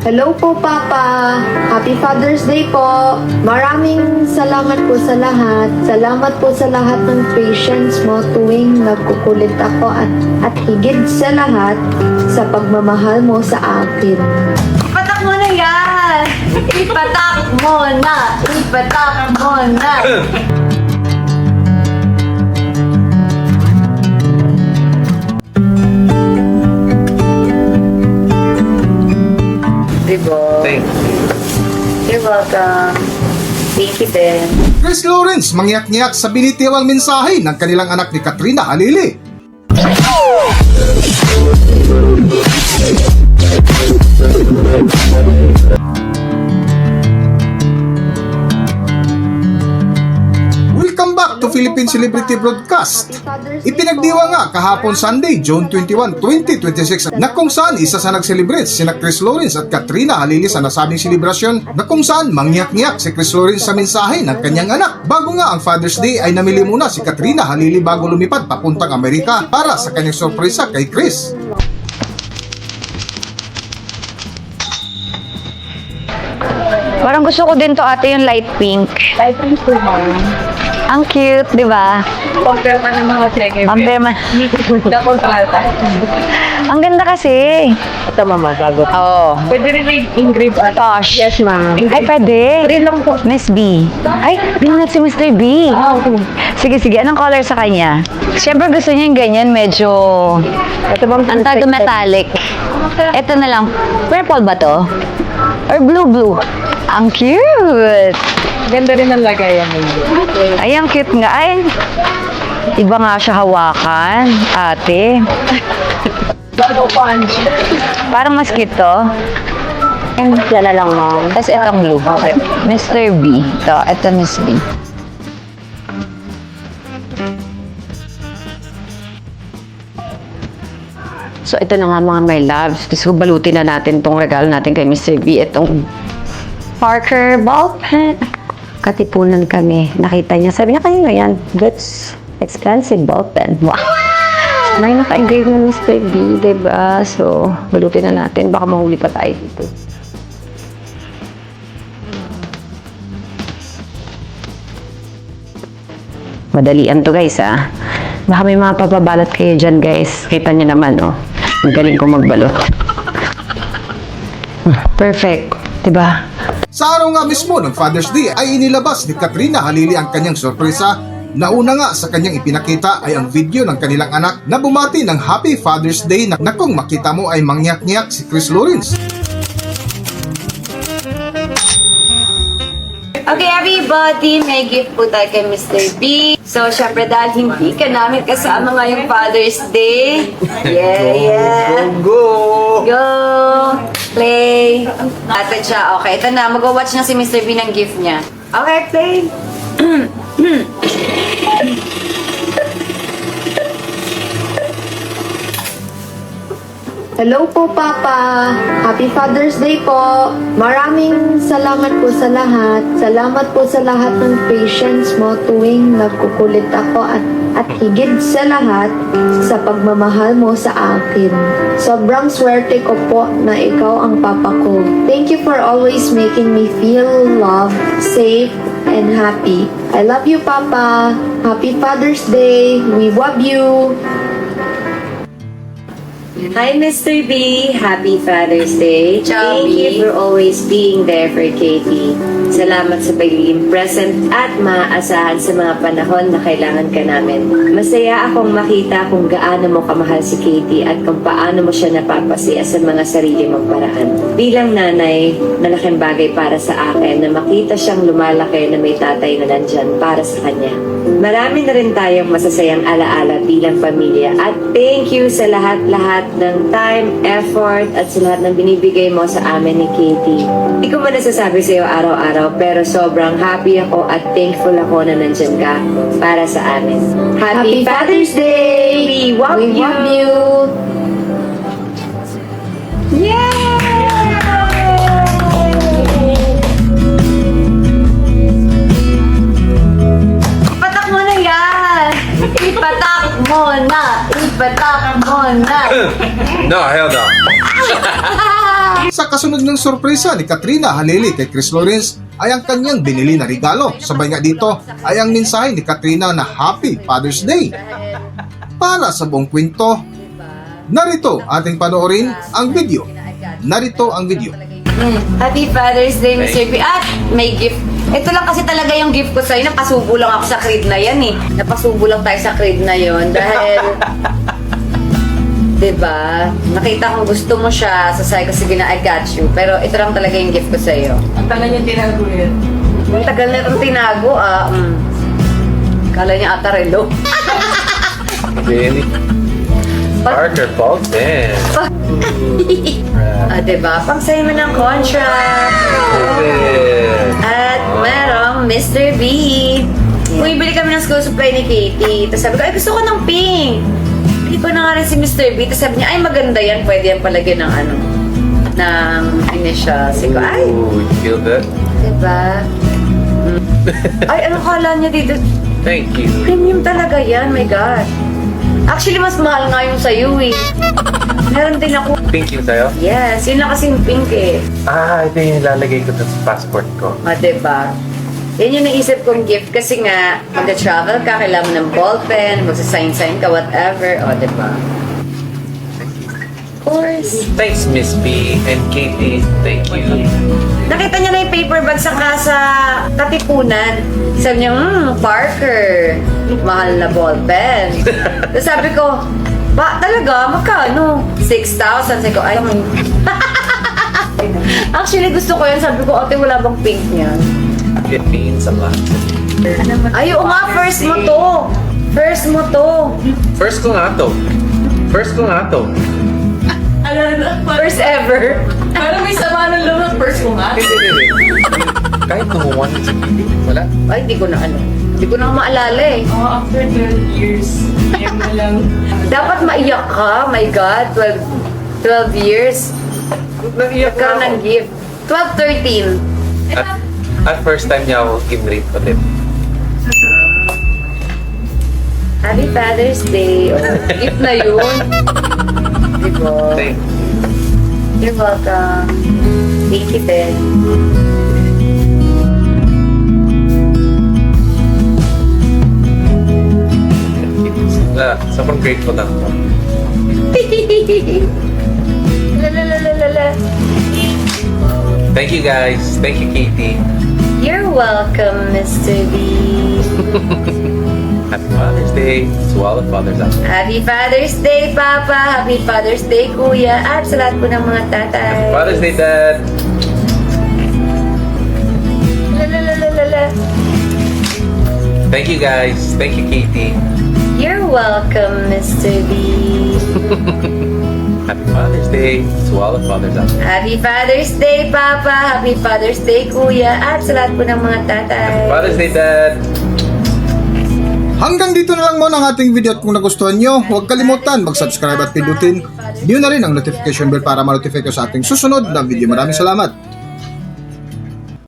Hello po, Papa. Happy Father's Day po. Maraming salamat po sa lahat. Salamat po sa lahat ng patience mo tuwing nagkukulit ako at higit sa lahat sa pagmamahal mo sa akin. Ipatak mo na yan! Ipatak mo na! Ipatak mo na! Diba? You're welcome. Thank you din. Chris Lawrence mangyak-ngyak sa binitiwang mensahe ng kanilang anak ni Katrina Halili. Welcome back to Philippine Celebrity Broadcast. Ipinagdiwa nga kahapon Sunday, June 21, 2026 na kung saan isa sa nag-celebrate sina Chris Lawrence at Katrina Halili sa nasabing selebrasyon na kung saan mangyak-ngyak si Chris Lawrence sa mensahe ng kanyang anak. Bago nga ang Father's Day ay namili muna si Katrina Halili bago lumipad papuntang Amerika para sa kanyang sorpresa kay Chris. Parang gusto ko din to ate yung light pink. Light pink po, ma'am. Ang cute, di ba? Compare pa ng mga check-in. Compare man. Double trata. Ang ganda kasi. Ito, mama, bago. Oo. Pwede rin engrave at Tosh. Yes, ma'am. Ay, pwede. Free lang po. Miss B. Ay, binunod si Mr. B. Sige, sige. Anong color sa kanya? Siyempre gusto niya yung ganyan, medyo Ito bang antag metallic. Ito na lang. Purple ba to? Or blue? Ang cute! Ganda rin ang lagayan mo. Ay, ang cute nga. Ay, iba nga siya hawakan, ate. Bago punch. Parang mas cute to. Yan na lang, ma'am. Tapos itong blue. Okay. Mr. B. Ito Miss B. So, ito na nga mga my loves. Gusto ko balutin na natin tong regalo natin kay Mr. B. Itong Parker ball pen. Katipunan kami. Nakita niya. Sabi niya, kayo yan. That's expensive ball pen. Wow. May naka-engrave ng Mr. B, diba? So, balutin na natin. Baka mahuli pa tayo dito. Madalian to guys ah. Baka may mga papabalot kayo dyan guys. Kita niyo naman oh. Ang galing ko magbalot. Perfect. Diba? Sa araw nga mismo ng Father's Day ay inilabas ni Katrina Halili ang kanyang sorpresa. Nauna nga sa kanyang ipinakita ay ang video ng kanilang anak na bumati ng Happy Father's Day na kung makita mo ay mangyak-ngyak si Chris Lawrence. Okay, everybody, may gift po tayo kay Mr. B. So, syempre dahil hindi ka namin kasama ngayong Father's Day. Yeah. Go! Go! Play! Ate siya. Okay, ito na. Mag-watch na si Mr. B ng gift niya. Okay, play! Hello po, Papa. Happy Father's Day po. Maraming salamat po sa lahat. Salamat po sa lahat ng patience mo tuwing nagkukulit ako at higit sa lahat sa pagmamahal mo sa akin. Sobrang swerte ko po na ikaw ang papa ko. Thank you for always making me feel loved, safe, and happy. I love you, Papa. Happy Father's Day. We love you. Hi, Mr. B. Happy Father's Day. Ciao, Thank B. you for always being there for Katie. Salamat sa pagiging present at maaasahan sa mga panahon na kailangan ka namin. Masaya akong makita kung gaano mo kamahal si Katie at kung paano mo siya napapasiya sa mga sarili mong paraan. Bilang nanay, malaking bagay para sa akin na makita siyang lumalaki na may tatay na nandyan para sa kanya. Marami na rin tayong masasayang alaala bilang pamilya at thank you sa lahat-lahat ng time, effort at sa lahat ng binibigay mo sa amin ni Katie. Hindi ko man nasasabi sa iyo araw-araw pero sobrang happy ako at thankful ako na nandyan ka para sa amin. Happy Father's Day! We love you! Ipatak mo na yan! Ipatak mo na! Ipatak mo na! No, hell no. Sa kasunod ng sorpresa ni Katrina Halili kay Chris Lawrence ay ang kanyang binili na regalo. Sabay nga dito ay ang mensahe ni Katrina na Happy Father's Day. Para sa buong kwento, narito ating panoorin ang video. Narito ang video. Happy Father's Day, Mr. P. At may gift. Ito lang kasi talaga yung gift ko sa'yo. Napasubo lang ako sa crib na yan eh. Napasubo lang tayo sa crib na yon dahil... diba? Nakita kong gusto mo siya. Sasabi ko, sige na, I got you. Pero ito lang talaga yung gift ko sa'yo. Ang tagal niya tinago yun. Ang tagal na itong tinago, ah. Kala niya ata relo. Really? Parker Bolton. Diba? Pang sa'yo mo ng contract. At merong Mr. B. Bumibili kami ng school supply ni Katie. Tapos sabi ko, ay gusto ko ng pink. Hindi ko na nga rin si Mr. B. Tapos sabi niya, ay maganda yan. Pwede yan palagyan ng ano, ng initial. Sabi ko, ay, Ooh, you feel that? diba? Ay, anong kala niya dito? Thank you. Premium talaga yan, my God. Actually, mas mahal nga yung sa'yo eh. Meron din ako. Pink yung sa'yo? Yes, yun lang kasing pink eh. Ito yung ilalagay ko sa passport ko. Diba? Yan yung naisip kong gift kasi nga, mag-travel ka, kailangan mo ng ballpen, magsasign-sign ka, whatever. Diba? Of course. Thanks, Miss B and Katie. Thank you. Nakita niya na yung paper bag sa Katipunan. Sabi niya, Parker, mahal na ballpen. Tapos sabi ko, ba, talaga? Magkano? 6,000. Sabi ko, ay, actually, gusto ko yan. Sabi ko, ate, wala bang pink niya? It means a lot. Ay, oo nga, first mo to. First mo to. First ko nga to. First ko nga to. First ever. Parang may sama ng loob ng first ko nga. Kahit tumuwan sa video, wala. Ay, di ko na ano. Di ko na maalala eh. After 12 years, ayun na lang. Dapat maiyak ka. My God, 12 years. Naiyak Nagkaroon ng gift. 12, 13. At first time niya ako give-rate ulit. Happy Father's Day. Gift na yun. Diba? Thank you. You're welcome. Thank you, Ben. Sobrang grateful lang ako. Lalalala. Thank you guys. Thank you, Katie. You're welcome, Mr. B. Happy Father's Day to all the fathers out there. Happy Father's Day, Papa. Happy Father's Day, Kuya. At sa lahat po ng mga tatay. Happy Father's Day, Dad. Lalalala. Thank you guys. Thank you, Katie. You're welcome, Mr. B. Happy Father's Day to all the fathers out there. Happy Father's Day, Papa. Happy Father's Day, Kuya. At sa lahat po ng mga tatay. Father's Day, Dad. Hanggang dito na lang muna ang ating video at kung nagustuhan nyo, huwag kalimutan mag-subscribe at pindutin nyo na rin ang notification bell para ma-notify ko sa ating susunod na video. Maraming salamat!